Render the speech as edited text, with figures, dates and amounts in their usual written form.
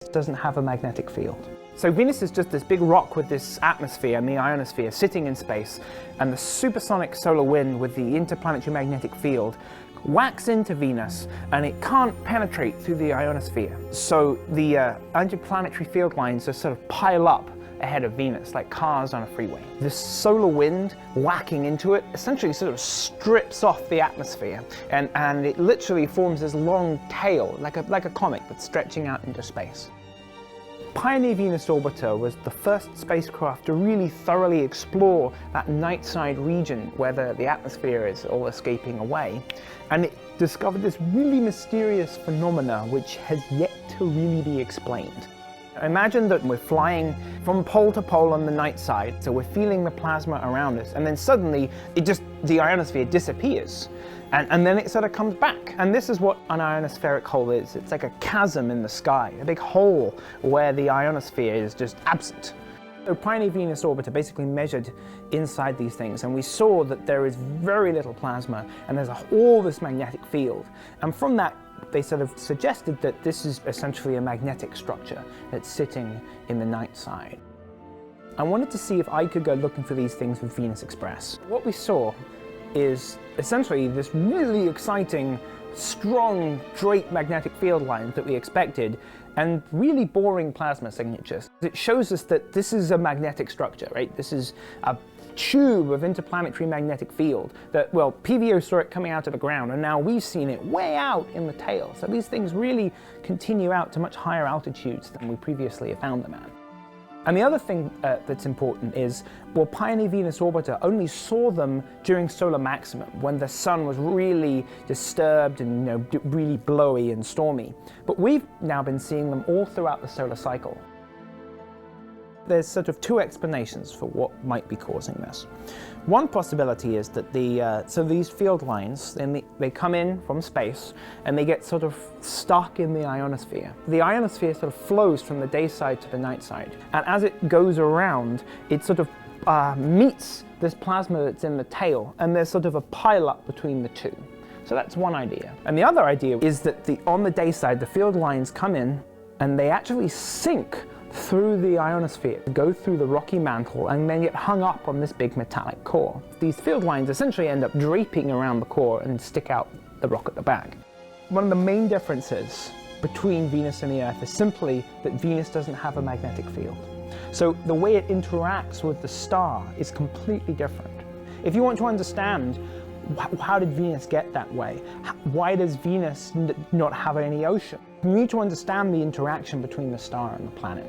It doesn't have a magnetic field. So Venus is just this big rock with this atmosphere and the ionosphere sitting in space, and the supersonic solar wind with the interplanetary magnetic field whacks into Venus, and it can't penetrate through the ionosphere. So the interplanetary field lines just sort of pile up ahead of Venus, like cars on a freeway. The solar wind whacking into it essentially sort of strips off the atmosphere, and it literally forms this long tail, like a comet, but stretching out into space. Pioneer Venus Orbiter was the first spacecraft to really thoroughly explore that nightside region where the atmosphere is all escaping away, and it discovered this really mysterious phenomena which has yet to really be explained. Imagine that we're flying from pole to pole on the night side, so we're feeling the plasma around us, and then suddenly the ionosphere disappears, and then it sort of comes back. And this is what an ionospheric hole is. It's like a chasm in the sky, a big hole where the ionosphere is just absent. So Pioneer Venus Orbiter basically measured inside these things, and we saw that there is very little plasma, and there's all this magnetic field. And from that, they sort of suggested that this is essentially a magnetic structure that's sitting in the night side. I wanted to see if I could go looking for these things with Venus Express. What we saw is essentially this really exciting, strong, straight magnetic field lines that we expected, and really boring plasma signatures. It shows us that this is a magnetic structure, right? This is a tube of interplanetary magnetic field that, well, PVO saw it coming out of the ground, and now we've seen it way out in the tail. So these things really continue out to much higher altitudes than we previously have found them at. And the other thing that's important is, well, Pioneer Venus Orbiter only saw them during solar maximum, when the sun was really disturbed and really blowy and stormy. But we've now been seeing them all throughout the solar cycle. There's sort of two explanations for what might be causing this. One possibility is that so these field lines, they come in from space and they get sort of stuck in the ionosphere. The ionosphere sort of flows from the day side to the night side, and as it goes around, it sort of meets this plasma that's in the tail, and there's sort of a pile-up between the two. So that's one idea. And the other idea is that on the day side, the field lines come in and they actually sink through the ionosphere, go through the rocky mantle, and then get hung up on this big metallic core. These field lines essentially end up draping around the core and stick out the rock at the back. One of the main differences between Venus and the Earth is simply that Venus doesn't have a magnetic field. So the way it interacts with the star is completely different. If you want to understand how did Venus get that way, why does Venus not have any ocean, you need to understand the interaction between the star and the planet.